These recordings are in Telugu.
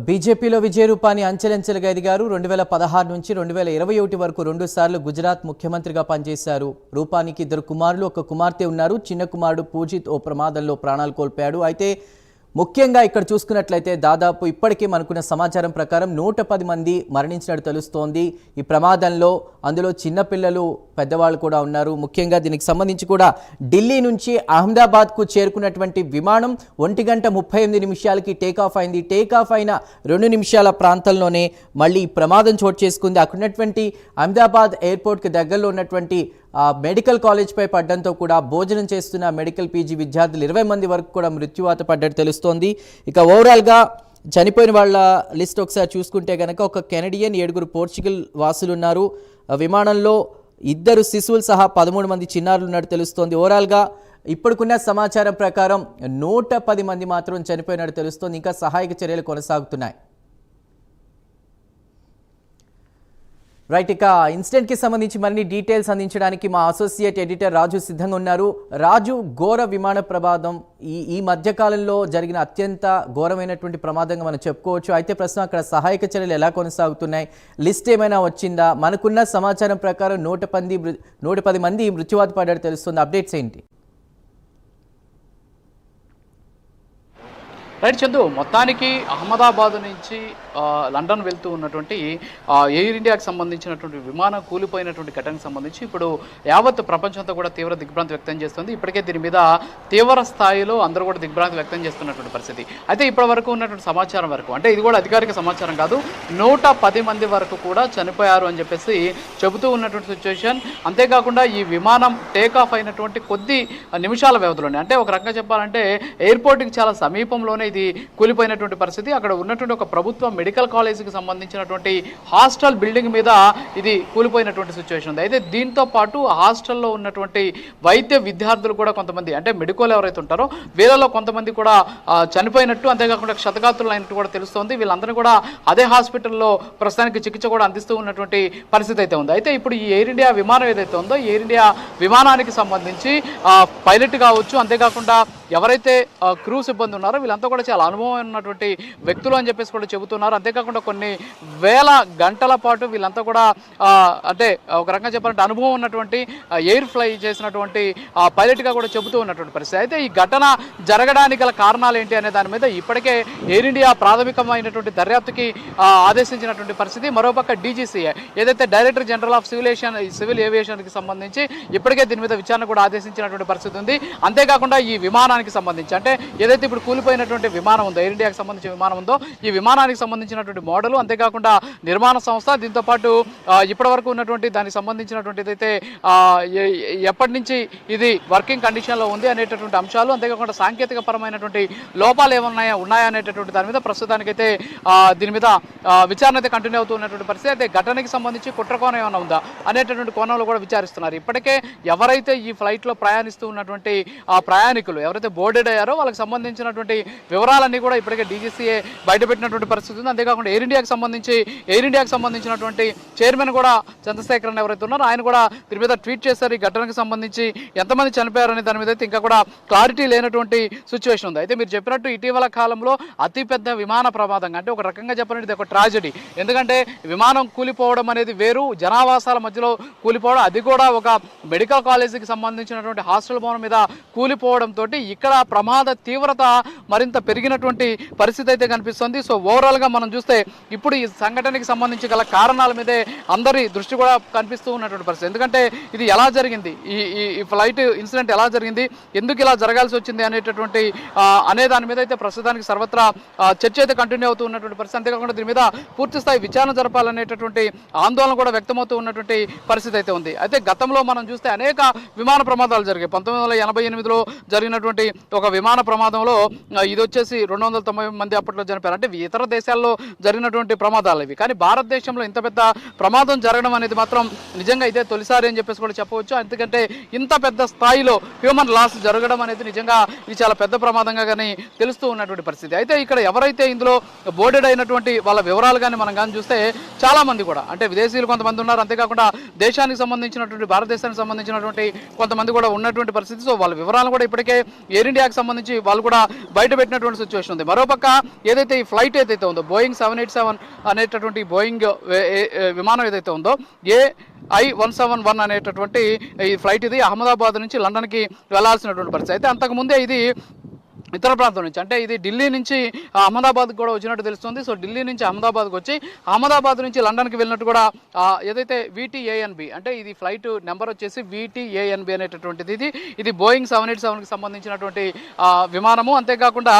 బీజేపీలో విజయ రూపాని అంచెలంచెలుగా ఎదిగారు. 2016 నుంచి 2021 వరకు 2 సార్లు గుజరాత్ ముఖ్యమంత్రిగా పనిచేశారు. రూపానికి 2 కుమారులు, 1 కుమార్తె ఉన్నారు. చిన్న కుమారుడు పూజిత్ ఓ ప్రమాదంలో ప్రాణాలు కోల్పోయాడు. అయితే ముఖ్యంగా ఇక్కడ చూసుకున్నట్లయితే దాదాపు ఇప్పటికే మనకున్న సమాచారం ప్రకారం 110 మంది మరణించినట్టు తెలుస్తోంది. ఈ ప్రమాదంలో అందులో చిన్నపిల్లలు, పెద్దవాళ్ళు కూడా ఉన్నారు. ముఖ్యంగా దీనికి సంబంధించి కూడా ఢిల్లీ నుంచి అహ్మదాబాద్కు చేరుకున్నటువంటి విమానం 1:38 టేకాఫ్ అయింది. టేకాఫ్ అయిన 2 నిమిషాల ప్రాంతంలోనే మళ్ళీ ప్రమాదం చోటు చేసుకుంది. అక్కడ ఉన్నటువంటి అహ్మదాబాద్ ఎయిర్పోర్ట్కి దగ్గరలో ఉన్నటువంటి మెడికల్ కాలేజ్పై పడ్డంతో కూడా భోజనం చేస్తున్న మెడికల్ పీజీ విద్యార్థులు 20 మంది వరకు కూడా మృత్యువాత పడ్డట్టు తెలుస్తోంది. ఇక ఓవరాల్గా చనిపోయిన వాళ్ళ లిస్ట్ ఒకసారి చూసుకుంటే కనుక 1 కెనడియన్, 7 పోర్చుగల్ వాసులు ఉన్నారు. విమానంలో 2 శిశువులు సహా 13 మంది చిన్నారులు ఉన్నట్టు తెలుస్తోంది. ఓవరాల్గా ఇప్పటికున్న సమాచారం ప్రకారం 110 మంది మాత్రం చనిపోయినట్టు తెలుస్తోంది. ఇంకా సహాయక చర్యలు కొనసాగుతున్నాయి. రైట్, ఇక ఇన్సిడెంట్కి సంబంధించి మరిన్ని డీటెయిల్స్ అందించడానికి మా అసోసియేట్ ఎడిటర్ రాజు సిద్ధంగా ఉన్నారు. రాజు, ఘోర విమాన ప్రమాదం ఈ మధ్యకాలంలో జరిగిన అత్యంత ఘోరమైనటువంటి ప్రమాదంగా మనం చెప్పుకోవచ్చు. అయితే ప్రస్తుతం అక్కడ సహాయక చర్యలు ఎలా కొనసాగుతున్నాయి, లిస్ట్ ఏమైనా వచ్చిందా? మనకున్న సమాచారం ప్రకారం 110 మంది మృత్యువాత పడ్డారు తెలుస్తుంది. అప్డేట్స్ ఏంటి? రైట్ చందు, మొత్తానికి అహ్మదాబాద్ నుంచి లండన్ వెళ్తూ ఉన్నటువంటి ఎయిర్ ఇండియాకి సంబంధించినటువంటి విమానం కూలిపోయినటువంటి ఘటనకు సంబంధించి ఇప్పుడు యావత్ ప్రపంచంతో కూడా తీవ్ర దిగ్భ్రాంతి వ్యక్తం చేస్తుంది. ఇప్పటికే దీని మీద తీవ్ర స్థాయిలో అందరూ కూడా దిగ్భ్రాంతి వ్యక్తం చేస్తున్నటువంటి పరిస్థితి. అయితే ఇప్పటి వరకు ఉన్నటువంటి సమాచారం వరకు, అంటే ఇది కూడా అధికారిక సమాచారం కాదు, 110 మంది వరకు కూడా చనిపోయారు అని చెప్పేసి చెబుతూ ఉన్నటువంటి సిచ్యువేషన్. అంతేకాకుండా ఈ విమానం టేకాఫ్ అయినటువంటి కొద్ది నిమిషాల వ్యవధిలోనే, అంటే ఒక రకంగా చెప్పాలంటే ఎయిర్పోర్ట్కి చాలా సమీపంలోనే ఇది కూలిపోయినటువంటి పరిస్థితి. అక్కడ ఉన్నటువంటి ఒక ప్రభుత్వ మెడికల్ కాలేజీకి సంబంధించినటువంటి హాస్టల్ బిల్డింగ్ మీద ఇది కూలిపోయినటువంటి సిచ్యువేషన్ ఉంది. అయితే దీంతో పాటు హాస్టల్లో ఉన్నటువంటి వైద్య విద్యార్థులు కూడా కొంతమంది, అంటే మెడికల్ ఎవరైతే ఉంటారో వీళ్ళలో కొంతమంది కూడా చనిపోయినట్టు, అంతేకాకుండా క్షతగాత్రులు అయినట్టు కూడా తెలుస్తోంది. వీళ్ళందరూ కూడా అదే హాస్పిటల్లో ప్రస్తుతానికి చికిత్స కూడా అందిస్తూ ఉన్నటువంటి పరిస్థితి అయితే ఉంది. అయితే ఇప్పుడు ఈ ఎయిర్ ఇండియా విమానం ఏదైతే ఉందో, ఎయిర్ ఇండియా విమానానికి సంబంధించి పైలట్ కావచ్చు, అంతేకాకుండా ఎవరైతే క్రూ సిబ్బంది ఉన్నారో వీళ్ళంతా కూడా చాలా అనుభవం ఉన్నటువంటి వ్యక్తులు అని చెప్పేసి కూడా చెబుతున్నారు. అంతేకాకుండా కొన్ని వేల గంటల పాటు వీళ్ళంతా కూడా అంటే ఒక రకంగా చెప్పాలంటే అనుభవం ఉన్నటువంటి ఎయిర్ ఫ్లై చేసినటువంటి పైలట్గా కూడా చెబుతూ ఉన్నటువంటి పరిస్థితి. అయితే ఈ ఘటన జరగడానికి గల కారణాలు ఏంటి అనే దాని మీద ఇప్పటికే ఎయిర్ ఇండియా ప్రాథమికమైనటువంటి దర్యాప్తుకి ఆదేశించినటువంటి పరిస్థితి. మరోపక్క డీజీసీఏ ఏదైతే డైరెక్టర్ జనరల్ ఆఫ్ సివిల్ ఏవియేషన్కి సంబంధించి ఇప్పటికే దీని మీద విచారణ కూడా ఆదేశించినటువంటి పరిస్థితి ఉంది. అంతేకాకుండా ఈ విమానానికి సంబంధించి, అంటే ఏదైతే ఇప్పుడు కూలిపోయినటువంటి విమానం ఉందో, ఎయిర్ ఇండియాకి సంబంధించిన విమానం ఉందో, ఈ విమానానికి సంబంధించినటువంటి మోడలు, అంతేకాకుండా నిర్మాణ సంస్థ, దీంతో పాటు ఇప్పటి వరకు ఉన్నటువంటి దానికి సంబంధించినటువంటి ఏదైతే ఎప్పటి నుంచి ఇది వర్కింగ్ కండిషన్లో ఉంది అనేటటువంటి అంశాలు, అంతేకాకుండా సాంకేతిక పరమైనటువంటి లోపాలు ఏమన్నా ఉన్నాయా అనేటటువంటి దాని మీద ప్రస్తుతానికైతే దీని మీద విచారణ అయితే కంటిన్యూ అవుతున్నటువంటి పరిస్థితి. అయితే ఘటనకి సంబంధించి కుట్రకోణం ఏమైనా ఉందా అనేటటువంటి కోణంలో కూడా విచారిస్తున్నారు. ఇప్పటికే ఎవరైతే ఈ ఫ్లైట్లో ప్రయాణిస్తూ ఉన్నటువంటి ప్రయాణికులు ఎవరైతే బోర్డెడ్ అయ్యారో వాళ్ళకి సంబంధించినటువంటి వివరాలన్నీ కూడా ఇప్పటికే డీజీసీఏ బయటపెట్టినటువంటి పరిస్థితి ఉంది. అంతేకాకుండా ఎయిర్ ఇండియాకి సంబంధించినటువంటి చైర్మన్ కూడా చంద్రశేఖరన్ ఎవరైతే ఉన్నారో ఆయన కూడా దీని మీద ట్వీట్ చేశారు. ఈ ఘటనకు సంబంధించి ఎంతమంది చనిపోయారనే దాని మీద అయితే ఇంకా కూడా క్లారిటీ లేనటువంటి సిచ్యువేషన్ ఉంది. అయితే మీరు చెప్పినట్టు ఇటీవల కాలంలో అతిపెద్ద విమాన ప్రమాదం, అంటే ఒక రకంగా చెప్పాలంటే ఇది ఒక ట్రాజడీ. ఎందుకంటే విమానం కూలిపోవడం అనేది వేరు, జనావాసాల మధ్యలో కూలిపోవడం, అది కూడా ఒక మెడికల్ కాలేజీకి సంబంధించినటువంటి హాస్టల్ భవనం మీద కూలిపోవడంతో ఇక్కడ ప్రమాద తీవ్రత మరింత పెరిగినటువంటి పరిస్థితి అయితే కనిపిస్తుంది. సో ఓవరాల్గా మనం చూస్తే ఇప్పుడు ఈ సంఘటనకి సంబంధించి గల కారణాల మీదే అందరి దృష్టి కూడా కనిపిస్తూ ఉన్నటువంటి పరిస్థితి. ఎందుకంటే ఇది ఎలా జరిగింది, ఈ ఫ్లైట్ ఇన్సిడెంట్ ఎలా జరిగింది, ఎందుకు ఇలా జరగాల్సి వచ్చింది అనేటటువంటి అనే దాని మీద అయితే ప్రస్తుతానికి సర్వత్రా చర్చ అయితే కంటిన్యూ అవుతూ ఉన్నటువంటి పరిస్థితి. అంతేకాకుండా దీని మీద పూర్తి స్థాయి విచారణ జరపాలనేటటువంటి ఆందోళన కూడా వ్యక్తమవుతూ ఉన్నటువంటి పరిస్థితి అయితే ఉంది. అయితే గతంలో మనం చూస్తే అనేక విమాన ప్రమాదాలు జరిగాయి. 1988లో జరిగినటువంటి ఒక విమాన ప్రమాదంలో ఇది వచ్చేసి 290 మంది అప్పట్లో చనిపోయారు. అంటే ఇతర దేశాల్లో జరిగినటువంటి ప్రమాదాలు ఇవి, కానీ భారతదేశంలో ఇంత పెద్ద ప్రమాదం జరగడం అనేది మాత్రం నిజంగా ఇదే తొలిసారి అని చెప్పేసి కూడా చెప్పవచ్చు. ఎందుకంటే ఇంత పెద్ద స్థాయిలో హ్యూమన్ లాస్ జరగడం అనేది నిజంగా ఇది చాలా పెద్ద ప్రమాదంగా కానీ తెలుస్తూ ఉన్నటువంటి పరిస్థితి. అయితే ఇక్కడ ఎవరైతే ఇందులో బోర్డెడ్ అయినటువంటి వాళ్ళ వివరాలు కానీ మనం కానీ చూస్తే చాలా మంది కూడా, అంటే విదేశీయులు కొంతమంది ఉన్నారు, అంతేకాకుండా దేశానికి సంబంధించినటువంటి భారతదేశానికి సంబంధించినటువంటి కొంతమంది కూడా ఉన్నటువంటి పరిస్థితి. సో వాళ్ళ వివరాలు కూడా ఇప్పటికే ఎయిర్ ఇండియాకి సంబంధించి వాళ్ళు కూడా బయట పెట్టినటువంటి ఉన్నటువంటి సిచ్యువేషన్ ఉంది. మరోపక్క ఏదైతే ఈ ఫ్లైట్ ఏదైతే ఉందో బోయింగ్ 787 అనేటటువంటి బోయింగ్ విమానం ఏదైతే ఉందో AI-171 అనేటటువంటి ఈ ఫ్లైట్ ఇది అహ్మదాబాద్ నుంచి లండన్కి వెళ్లాల్సినటువంటి పరిస్థితి. అయితే అంతకుముందే ఇది ఇతర ప్రాంతం నుంచి అంటే ఇది ఢిల్లీ నుంచి అహ్మదాబాద్కి కూడా వచ్చినట్టు తెలుస్తుంది. సో ఢిల్లీ నుంచి అహ్మదాబాద్కి వచ్చి అహ్మదాబాద్ నుంచి లండన్కి వెళ్ళినట్టు కూడా ఏదైతే VTANB అంటే ఇది ఫ్లైట్ నెంబర్ వచ్చేసి VTANB అనేటటువంటిది. ఇది బోయింగ్ 787కి సంబంధించినటువంటి విమానము. అంతేకాకుండా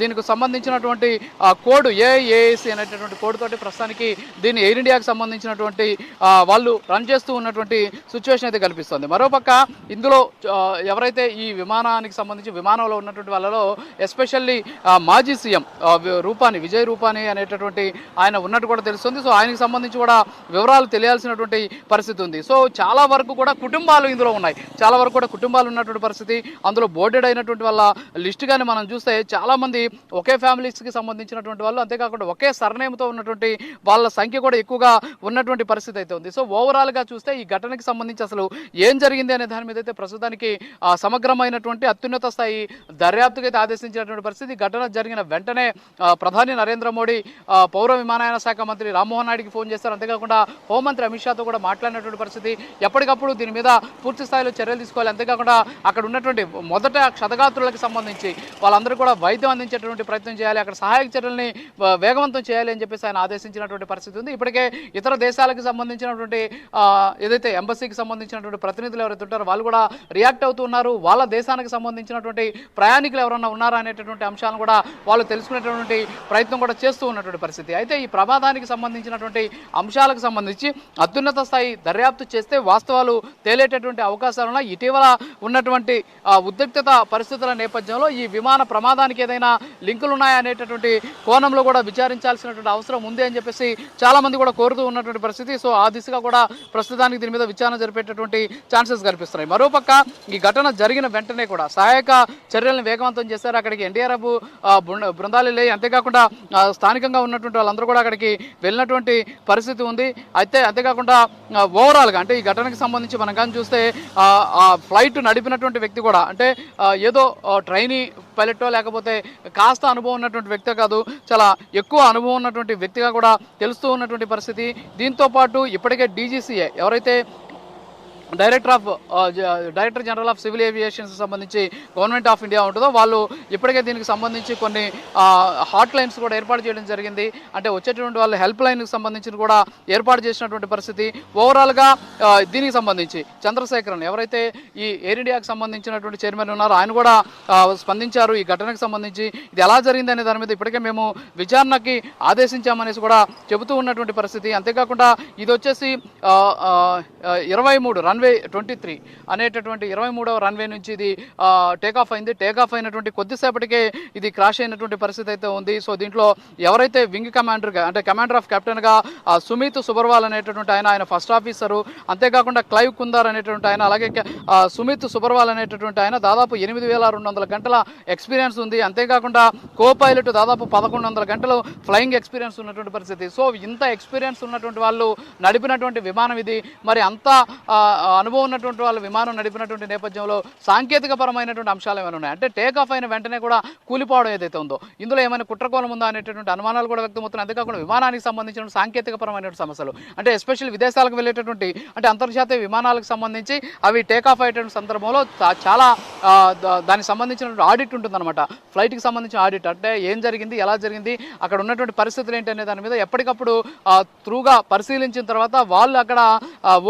దీనికి సంబంధించినటువంటి కోడ్ AAC అనేటటువంటి కోడ్ తోటి ప్రస్తుతానికి దీన్ని ఎయిర్ ఇండియాకి సంబంధించినటువంటి వాళ్ళు రన్ చేస్తూ ఉన్నటువంటి సిచ్యువేషన్ అయితే కనిపిస్తుంది. మరోపక్క ఇందులో ఎవరైతే ఈ విమానానికి సంబంధించి విమానంలో ఉన్నటువంటి వాళ్ళలో ఎస్పెషల్లీ మాజీ సీఎం విజయ్ రూపానీ అనేటటువంటి ఆయన ఉన్నట్టు కూడా తెలుస్తుంది. సో ఆయనకి సంబంధించి కూడా వివరాలు తెలియాల్సినటువంటి పరిస్థితి ఉంది. సో చాలా వరకు కూడా కుటుంబాలు ఇందులో ఉన్నాయి, చాలా వరకు కూడా కుటుంబాలు ఉన్నటువంటి పరిస్థితి. అందులో బోర్డెడ్ అయినటువంటి వాళ్ళ లిస్ట్ కానీ మనం చూస్తే చాలామంది ఒకే ఫ్యామిలీస్కి సంబంధించినటువంటి వాళ్ళు, అంతేకాకుండా ఒకే సర్నేమ్తో ఉన్నటువంటి వాళ్ళ సంఖ్య కూడా ఎక్కువగా ఉన్నటువంటి పరిస్థితి అయితే ఉంది. సో ఓవరాల్గా చూస్తే ఈ ఘటనకి సంబంధించి అసలు ఏం జరిగింది అనే దాని మీద అయితే ప్రస్తుతానికి సమగ్రమైనటువంటి అత్యున్నత స్థాయి దర్యాప్తుకి అయితే ఆదేశించినటువంటి పరిస్థితి. ఘటన జరిగిన వెంటనే ప్రధాని నరేంద్ర మోడీ పౌర విమానయాన శాఖ మంత్రి రామ్మోహన్ నాయుడికి ఫోన్ చేస్తారు. అంతేకాకుండా హోంమంత్రి అమిత్ షాతో కూడా మాట్లాడినటువంటి పరిస్థితి. ఎప్పటికప్పుడు దీని మీద పూర్తి స్థాయిలో చర్యలు తీసుకోవాలి. అంతేకాకుండా అక్కడ ఉన్నటువంటి మొదట క్షతగాత్రులకు సంబంధించి వాళ్ళందరూ కూడా వైద్యం అందించేటువంటి ప్రయత్నం చేయాలి, అక్కడ సహాయక చర్యల్ని వేగవంతం చేయాలి అని చెప్పేసి ఆయన ఆదేశించినటువంటి పరిస్థితి ఉంది. ఇప్పటికే ఇతర దేశాలకు సంబంధించినటువంటి ఏదైతే ఎంబసీకి సంబంధించినటువంటి ప్రతినిధులు ఎవరైతే ఉంటారో వాళ్ళు కూడా రియాక్ట్ అవుతున్నారు. వాళ్ళ దేశానికి సంబంధించినటువంటి ప్రయాణికులు ఎవరన్నా ఉన్నారా అనేటటువంటి అంశాలను కూడా వాళ్ళు తెలుసుకునేటటువంటి ప్రయత్నం కూడా చేస్తూ ఉన్నటువంటి పరిస్థితి. అయితే ఈ ప్రమాదానికి సంబంధించినటువంటి అంశాలకు సంబంధించి అత్యున్నత స్థాయి దర్యాప్తు చేస్తే వాస్తవాలు తేలేటటువంటి అవకాశాలు ఉన్నాయి. ఇటీవల ఉన్నటువంటి ఉద్రిక్తత పరిస్థితుల నేపథ్యంలో ఈ విమాన ప్రమాదానికి ఏదైనా లింకులు ఉన్నాయా అనేటటువంటి కోణంలో కూడా విచారించాల్సినటువంటి అవసరం ఉంది అని చెప్పేసి చాలా మంది కూడా కోరుతూ ఉన్నటువంటి పరిస్థితి. సో ఆ దిశగా కూడా ప్రస్తుతానికి దీని మీద విచారణ జరిపేటటువంటి ఛాన్సెస్ కనిపిస్తున్నాయి. మరోపక్క ఈ ఘటన జరిగిన వెంటనే కూడా సహాయక చర్యలను వేగవంతం చేశారు. అక్కడికి NDRF బృందాలు వెళ్ళాయి. అంతేకాకుండా స్థానికంగా ఉన్నటువంటి వాళ్ళందరూ కూడా అక్కడికి వెళ్ళినటువంటి పరిస్థితి ఉంది. అంతేకాకుండా ఓవరాల్గా అంటే ఈ ఘటనకి సంబంధించి మనం కానీ చూస్తే ఆ ఫ్లైట్ నడిపినటువంటి వ్యక్తి కూడా అంటే ఏదో ట్రైనీ పైలటో లేకపోతే కాస్త అనుభవం ఉన్నటువంటి వ్యక్తే కాదు, చాలా ఎక్కువ అనుభవం ఉన్నటువంటి వ్యక్తిగా కూడా తెలుస్తూ ఉన్నటువంటి పరిస్థితి. దీంతో పాటు ఇప్పటికే DGCA ఎవరైతే director general of civil aviations సంబంధించి గవర్నమెంట్ ఆఫ్ ఇండియా ఉంటుందో వాళ్ళు ఇప్పటికే దీనికి సంబంధించి కొన్ని హాట్ లైన్స్ కూడా ఏర్పాటు చేయడం జరిగింది. అంటే వచ్చేటువంటి వాళ్ళు హెల్ప్ లైన్కి సంబంధించి కూడా ఏర్పాటు చేసినటువంటి పరిస్థితి. ఓవరాల్గా దీనికి సంబంధించి చంద్రశేఖరన్ ఎవరైతే ఈ ఎయిర్ ఇండియాకి సంబంధించినటువంటి చైర్మన్ ఉన్నారో ఆయన కూడా స్పందించారు. ఈ ఘటనకు సంబంధించి ఇది ఎలా జరిగింది అనే దాని మీద ఇప్పటికే మేము విచారణకి ఆదేశించామనేసి కూడా చెబుతూ ఉన్నటువంటి పరిస్థితి. అంతేకాకుండా ఇది వచ్చేసి 23 రన్వే 23 అనేటటువంటి 23వ రన్వే నుంచి ఇది టేకాఫ్ అయింది. టేకాఫ్ అయినటువంటి కొద్దిసేపటికే ఇది క్రాష్ అయినటువంటి పరిస్థితి అయితే ఉంది. సో దీంట్లో ఎవరైతే వింగ్ కమాండర్గా అంటే కమాండర్ ఆఫ్ కెప్టెన్గా సుమిత్ సుబర్వాల్ అనేటటువంటి ఆయన ఫస్ట్ ఆఫీసరు, అంతేకాకుండా క్లైవ్ కుందార్ అనేటువంటి ఆయన, అలాగే సుమిత్ సుబర్వాల్ అనేటటువంటి ఆయన దాదాపు 8,200 గంటల ఎక్స్పీరియన్స్ ఉంది. అంతేకాకుండా కో పైలట్ దాదాపు 1,100 గంటలు ఫ్లయింగ్ ఎక్స్పీరియన్స్ ఉన్నటువంటి పరిస్థితి. సో ఇంత ఎక్స్పీరియన్స్ ఉన్నటువంటి వాళ్ళు నడిపినటువంటి విమానం ఇది. మరి అంత అనుభవం ఉన్నటువంటి వాళ్ళు విమానం నడిపినటువంటి నేపథ్యంలో సాంకేతిక పరమైనటువంటి అంశాలు ఏమైనా ఉన్నాయి అంటే టేక్ ఆఫ్ అయిన వెంటనే కూడా కూలిపోవడం ఏదైతే ఉందో ఇందులో ఏమైనా కుట్రకోణం ఉందా అనేటటువంటి అనుమానాలు కూడా వ్యక్తమవుతున్నాయి. అంతేకాకుండా విమానానికి సంబంధించిన సాంకేతిక పరమైనటువంటి సమస్యలు అంటే ఎస్పెషల్లీ విదేశాలకు వెళ్ళేటటువంటి అంటే అంతర్జాతీయ విమానాలకు సంబంధించి అవి టేక్ ఆఫ్ అయ్యేటువంటి సందర్భంలో చాలా దానికి సంబంధించినటువంటి ఆడిట్ ఉంటుందన్నమాట. ఫ్లైట్కి సంబంధించిన ఆడిట్ అంటే ఏం జరిగింది, ఎలా జరిగింది, అక్కడ ఉన్నటువంటి పరిస్థితులు ఏంటి అనే దాని మీద ఎప్పటికప్పుడు త్రూగా పరిశీలించిన తర్వాత వాళ్ళు అక్కడ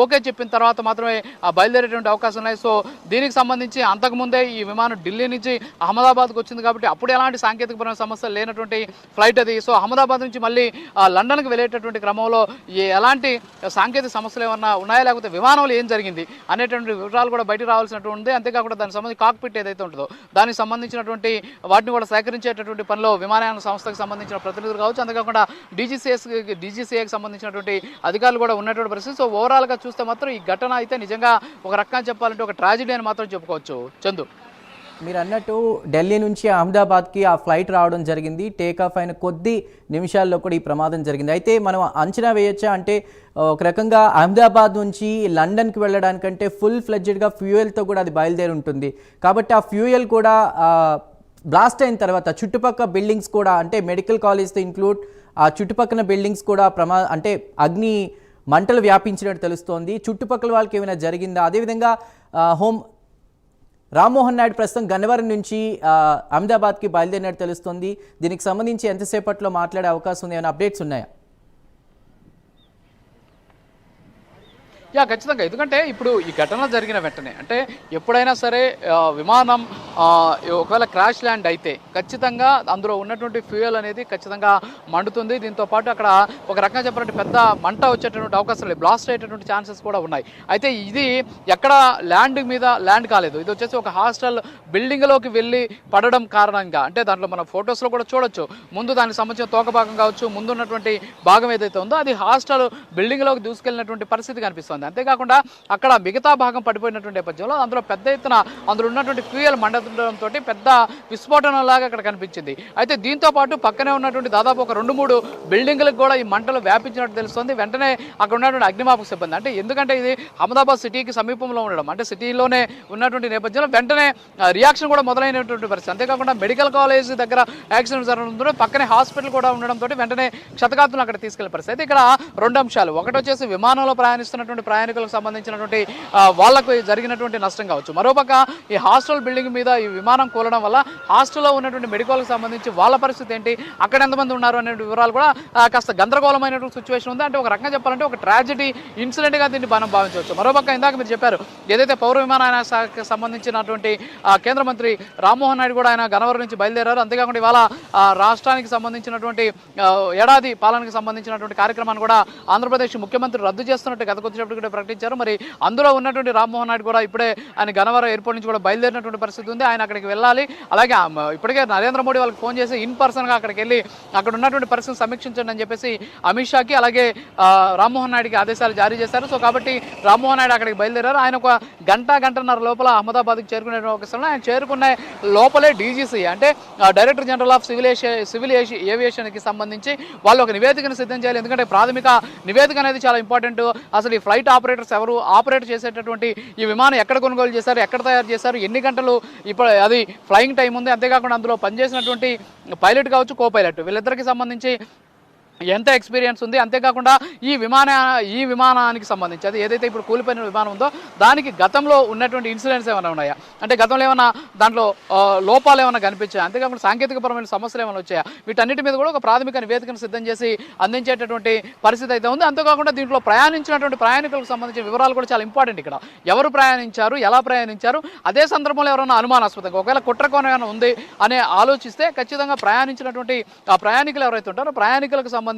ఓకే చెప్పిన తర్వాత మాత్రమే బయలుదేరేటువంటి అవకాశం ఉన్నాయి. సో దీనికి సంబంధించి అంతకుముందే ఈ విమానం ఢిల్లీ నుంచి అహ్మదాబాద్కి వచ్చింది కాబట్టి అప్పుడు ఎలాంటి సాంకేతికపరమైన సమస్యలు లేనటువంటి ఫ్లైట్ అది. సో అహ్మదాబాద్ నుంచి మళ్ళీ లండన్కి వెళ్ళేటటువంటి క్రమంలో ఎలాంటి సాంకేతిక సమస్యలు ఏమన్నా ఉన్నాయా లేకపోతే విమానంలో ఏం జరిగింది అనేటువంటి వివరాలు కూడా బయట రావాల్సినటువంటి ఉంది. అంతేకాకుండా దానికి సంబంధించి కాక్పిట్ ఏదైతే ఉంటుందో దానికి సంబంధించినటువంటి వాటిని కూడా సేకరించేటటువంటి పనిలో విమానయాన సంస్థకు సంబంధించిన ప్రతినిధులు కావచ్చు, అంతేకాకుండా DGCAకి సంబంధించినటువంటి అధికారులు కూడా ఉన్నటువంటి పరిస్థితి. సో ఓవరాల్గా చూస్తే మాత్రం ఈ ఘటన అయితే నిజంగా ఒక రకంగా చెప్పాలంటే ఒక ట్రాజడీ అని మాత్రం చెప్పుకోవచ్చు. చందు, మీరు అన్నట్టు ఢిల్లీ నుంచి అహ్మదాబాద్కి ఆ ఫ్లైట్ రావడం జరిగింది. టేకాఫ్ అయిన కొద్ది నిమిషాల్లో కూడా ఈ ప్రమాదం జరిగింది. అయితే మనం అంచనా వేయొచ్చా అంటే ఒక రకంగా అహ్మదాబాద్ నుంచి లండన్కి వెళ్ళడానికంటే ఫుల్ ఫ్లెడ్జెడ్గా ఫ్యూయల్తో కూడా అది బయలుదేరి ఉంటుంది కాబట్టి ఆ ఫ్యూయల్ కూడా బ్లాస్ట్ అయిన తర్వాత చుట్టుపక్కల బిల్డింగ్స్ కూడా అంటే మెడికల్ కాలేజ్తో ఇంక్లూడ్ ఆ చుట్టుపక్కల బిల్డింగ్స్ కూడా అంటే అగ్ని మంటలు వ్యాపించినట్టు తెలుస్తోంది. చుట్టుపక్కల వాళ్ళకి ఏమైనా జరిగిందా? అదేవిధంగా రామ్మోహన్ నాయుడు ప్రస్తుతం గన్నవరం నుంచి అహ్మదాబాద్కి బయలుదేరినట్టు తెలుస్తోంది. దీనికి సంబంధించి ఎంతసేపట్లో మాట్లాడే అవకాశం ఉంది? ఏమైనా అప్డేట్స్ ఉన్నాయా? ఖచ్చితంగా. ఎందుకంటే ఇప్పుడు ఈ ఘటన జరిగిన వెంటనే అంటే ఎప్పుడైనా సరే విమానం ఒకవేళ క్రాష్ ల్యాండ్ అయితే ఖచ్చితంగా అందులో ఉన్నటువంటి ఫ్యూయల్ అనేది ఖచ్చితంగా మండుతుంది. దీంతో పాటు అక్కడ ఒక రకంగా చెప్పాలంటే పెద్ద మంట వచ్చేటటువంటి అవకాశం లేదు, బ్లాస్ట్ అయ్యేటటువంటి ఛాన్సెస్ కూడా ఉన్నాయి. అయితే ఇది ఎక్కడ ల్యాండ్ కాలేదు, ఇది వచ్చేసి ఒక హాస్టల్ బిల్డింగ్లోకి వెళ్ళి పడడం కారణంగా అంటే దాంట్లో మనం ఫొటోస్లో కూడా చూడొచ్చు. ముందు దానికి సంబంధించిన తోక భాగం కావచ్చు, ముందు ఉన్నటువంటి భాగం ఏదైతే ఉందో అది హాస్టల్ బిల్డింగ్లోకి దూసుకెళ్ళినటువంటి పరిస్థితి కనిపిస్తుంది. అంతేకాకుండా అక్కడ మిగతా భాగం పడిపోయినటువంటి నేపథ్యంలో అందులో పెద్ద ఎత్తున అందులో ఉన్నటువంటి ఫ్యూయల్ మండడంతో పెద్ద విస్ఫోటనంలాగా అక్కడ కనిపించింది. అయితే దీంతో పాటు పక్కనే ఉన్నటువంటి దాదాపు ఒక 2-3 బిల్డింగ్లకు కూడా ఈ మంటలు వ్యాపించినట్టు తెలుస్తుంది. వెంటనే అక్కడ ఉన్నటువంటి అగ్నిమాపక సిబ్బంది అంటే ఎందుకంటే ఇది అహ్మదాబాద్ సిటీకి సమీపంలో ఉండడం అంటే సిటీలోనే ఉన్నటువంటి నేపథ్యంలో వెంటనే రియాక్షన్ కూడా మొదలైనటువంటి పరిస్థితి. అంతేకాకుండా మెడికల్ కాలేజ్ దగ్గర యాక్సిడెంట్ జరగడంతో పక్కనే హాస్పిటల్ కూడా ఉండడంతో వెంటనే క్షతగాత్రులను అక్కడ తీసుకెళ్లే పరిస్థితి. అయితే ఇక్కడ 2 అంశాలు, ఒకటి వచ్చేసి విమానంలో ప్రయాణిస్తున్నటువంటి ప్రయాణికులకు సంబంధించినటువంటి వాళ్లకు జరిగినటువంటి నష్టం కావచ్చు, మరోపక్క ఈ హాస్టల్ బిల్డింగ్ మీద ఈ విమానం కూలడం వల్ల హాస్టల్లో ఉన్నటువంటి మెడికల్కి సంబంధించి వాళ్ళ పరిస్థితి ఏంటి, అక్కడ ఎంతమంది ఉన్నారు అనే వివరాలు కూడా కాస్త గందరగోళమైనటువంటి సిచ్యువేషన్ ఉంది. అంటే ఒక రకంగా చెప్పాలంటే ఒక ట్రాజడీ ఇన్సిడెంట్గా దీన్ని మనం భావించవచ్చు. మరోపక్క ఇందాక మీరు చెప్పారు ఏదైతే పౌర విమానయాన శాఖకు సంబంధించినటువంటి కేంద్ర మంత్రి రామ్మోహన్ నాయుడు కూడా ఆయన గన్నవరం నుంచి బయలుదేరారు. అంతేకాకుండా ఇవాళ రాష్ట్రానికి సంబంధించినటువంటి ఏడాది పాలనకు సంబంధించినటువంటి కార్యక్రమాన్ని కూడా ఆంధ్రప్రదేశ్ ముఖ్యమంత్రి రద్దు చేస్తున్నట్టు గత కొద్దిసేపటి కూడా ప్రకటించారు. మరి అందులో ఉన్నటువంటి రామ్మోహన్ నాయుడు కూడా ఇప్పుడే ఆయన గన్నవరం ఎయిర్పోర్ట్ నుంచి కూడా బయలుదేరినటువంటి పరిస్థితి ఉంది. ఆయన అక్కడికి వెళ్ళాలి. అలాగే ఇప్పటికే నరేంద్ర మోడీ వాళ్ళకి ఫోన్ చేసి ఇన్ పర్సన్గా అక్కడికి వెళ్ళి అక్కడ ఉన్నటువంటి పరిస్థితిని సమీక్షించండి అని చెప్పేసి అమిత్ షాకి అలాగే రామ్మోహన్ నాయుడికి ఆదేశాలు జారీ చేశారు. సో కాబట్టి రామ్మోహన్ నాయుడు అక్కడికి బయలుదేరారు. ఆయన ఒక గంటన్నర లోపల అహ్మదాబాద్కి చేరుకునే అవకాశంలో ఆయన చేరుకున్న లోపలే డీజీసీ అంటే డైరెక్టర్ జనరల్ ఆఫ్ సివిల్ ఏవియేషన్కి సంబంధించి వాళ్ళు ఒక నివేదికను సిద్ధం చేయాలి. ఎందుకంటే ప్రాథమిక నివేదిక అనేది చాలా ఇంపార్టెంట్. అసలు ఈ ఫ్లైట్ ఆపరేటర్స్ ఎవరు, ఆపరేట్ చేసేటటువంటి ఈ విమానం ఎక్కడ కొనుగోలు చేశారు, ఎక్కడ తయారు చేశారు, ఎన్ని గంటలు ఇప్పుడు అది ఫ్లయింగ్ టైం ఉంది, అంతేకాకుండా అందులో పనిచేసినటువంటి పైలట్ కావచ్చు, కో పైలట్ వీళ్ళిద్దరికి సంబంధించి ఎంత ఎక్స్పీరియన్స్ ఉంది, అంతేకాకుండా ఈ విమానానికి సంబంధించి అది ఏదైతే ఇప్పుడు కూలిపోయిన విమానం ఉందో దానికి గతంలో ఉన్నటువంటి ఇన్సిడెంట్స్ ఏమైనా ఉన్నాయా, అంటే గతంలో ఏమైనా దాంట్లో లోపాలు ఏమైనా కనిపించాయా, అంతేకాకుండా సాంకేతికపరమైన సమస్యలు ఏమైనా వచ్చాయా, వీటన్నిటి మీద కూడా ఒక ప్రాథమిక నివేదికను సిద్ధం చేసి అందించేటటువంటి పరిస్థితి అయితే ఉంది. అంతేకాకుండా దీంట్లో ప్రయాణించినటువంటి ప్రయాణికులకు సంబంధించిన వివరాలు కూడా చాలా ఇంపార్టెంట్. ఇక్కడ ఎవరు ప్రయాణించారు, ఎలా ప్రయాణించారు, అదే సందర్భంలో ఎవరైనా అనుమానాస్పదంగా ఒకవేళ కుట్రకోణం ఏమైనా ఉంది అనే ఆలోచిస్తే ఖచ్చితంగా ప్రయాణించినటువంటి ఆ ప్రయాణికులు ఎవరైతే ఉంటారో ప్రయాణికులకు సంబంధించినటువంటి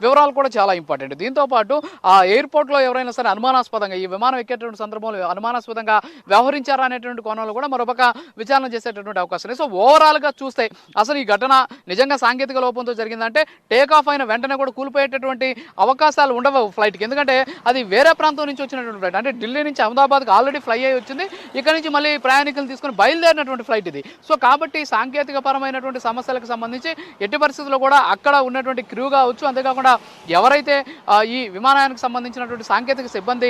వివరాలు కూడా చాలా ఇంపార్టెంట్. దీంతో పాటు ఆ ఎయిర్పోర్ట్లో ఎవరైనా సరే అనుమానాస్పదంగా ఈ విమానం ఎక్కేటువంటి సందర్భంలో అనుమానాస్పదంగా వ్యవహరించారా అనేటువంటి కోణంలో కూడా మరొక విచారణ చేసేటటువంటి అవకాశం ఉంది. సో ఓవరాల్గా చూస్తే అసలు ఈ ఘటన నిజంగా సాంకేతిక లోపంతో జరిగిందంటే టేక్ ఆఫ్ అయిన వెంటనే కూడా కూలిపోయేటటువంటి అవకాశాలు ఉండవు ఫ్లైట్కి. ఎందుకంటే అది వేరే ప్రాంతం నుంచి వచ్చినటువంటి ఫ్లైట్, అంటే ఢిల్లీ నుంచి అహ్మదాబాద్కి ఆల్రెడీ ఫ్లై అయ్యి వచ్చింది, ఇక్కడ నుంచి మళ్ళీ ప్రయాణికులు తీసుకుని బయలుదేరినటువంటి ఫ్లైట్ ఇది. సో కాబట్టి సాంకేతిక పరమైనటువంటి సమస్యలకు సంబంధించి ఎట్టి పరిస్థితుల్లో కూడా అక్కడ ఉన్నటువంటి క్రూ కావచ్చు, అంతేకాకుండా ఎవరైతే ఈ విమానానికి సంబంధించినటువంటి సాంకేతిక సిబ్బంది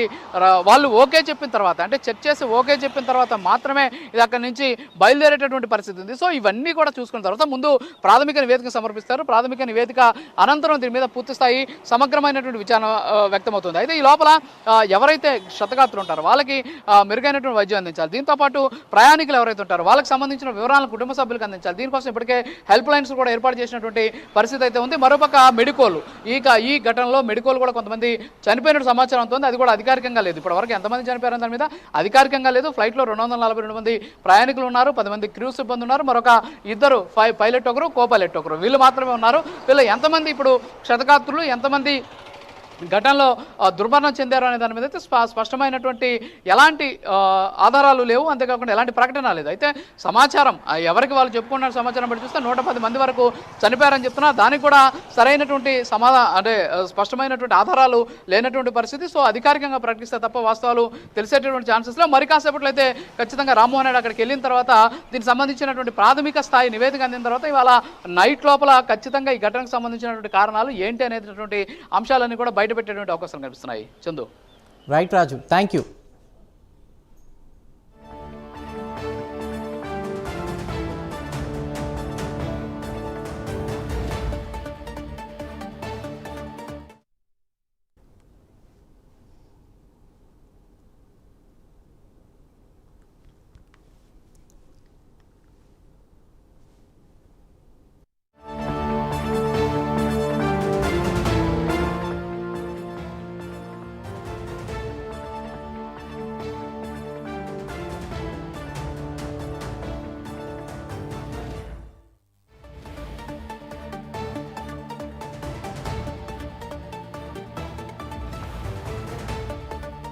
వాళ్ళు ఓకే చెప్పిన తర్వాత అంటే చెక్ చేసి ఓకే చెప్పిన తర్వాత మాత్రమే ఇది అక్కడి నుంచి బయలుదేరేటటువంటి పరిస్థితి ఉంది. సో ఇవన్నీ కూడా చూసుకున్న తర్వాత ముందు ప్రాథమిక నివేదిక సమర్పిస్తారు. ప్రాథమిక నివేదిక అనంతరం దీని మీద పూర్తి స్థాయి సమగ్రమైనటువంటి విచారణ వ్యక్తమవుతుంది. అయితే ఈ లోపల ఎవరైతే క్షతగాత్రులు ఉంటారో వాళ్ళకి మెరుగైనటువంటి వైద్యం అందించాలి. దీంతో పాటు ప్రయాణికులు ఎవరైతే ఉంటారో వాళ్ళకి సంబంధించిన వివరాలను కుటుంబ సభ్యులకు అందించాలి. దీనికోసం ఇప్పటికే హెల్ప్ లైన్స్ కూడా ఏర్పాటు చేసినటువంటి పరిస్థితి అయితే ఉంది. మరోపక్క మెడికోలు ఈ ఘటనలో మెడికోలు కూడా కొంతమంది చనిపోయినట్టు సమాచారం ఉంది. అది కూడా అధికారికంగా లేదు. ఇప్పటివరకు ఎంతమంది చనిపోయారని దాని మీద అధికారికంగా లేదు. ఫ్లైట్లో 242 మంది ప్రయాణికులు ఉన్నారు, 10 మంది క్రూ సిబ్బంది ఉన్నారు, మరొక 2 పైలట్ ఒకరు, కో పైలట్ ఒకరు, వీళ్ళు మాత్రమే ఉన్నారు. వీళ్ళు ఎంతమంది ఇప్పుడు క్షతగాత్రులు, ఎంతమంది ఘటనలో దుర్మరణం చెందారు అనే దాని మీద అయితే స్పష్టమైనటువంటి ఎలాంటి ఆధారాలు లేవు, అంతేకాకుండా ఎలాంటి ప్రకటన లేదు. అయితే సమాచారం ఎవరికి వాళ్ళు చెప్పుకున్న సమాచారం బట్టి చూస్తే 110 మంది వరకు చనిపోయారని చెప్తున్నా, దానికి కూడా సరైనటువంటి అంటే స్పష్టమైనటువంటి ఆధారాలు లేనటువంటి పరిస్థితి. సో అధికారికంగా ప్రకటిస్తే తప్ప వాస్తవాలు తెలిసేటటువంటి ఛాన్సెస్లో మరి కాసేపట్లో అయితే ఖచ్చితంగా రామ్మోహన్ నాయుడు అక్కడికి వెళ్ళిన తర్వాత దీనికి సంబంధించినటువంటి ప్రాథమిక స్థాయి నివేదిక అందిన తర్వాత ఇవాళ నైట్ లోపల ఖచ్చితంగా ఈ ఘటనకు సంబంధించినటువంటి కారణాలు ఏంటి అనేటటువంటి అంశాలన్నీ కూడా బయటపెట్టేటువంటి అవకాశాలు కనిపిస్తున్నాయి. Chandu. Right Raju, thank you.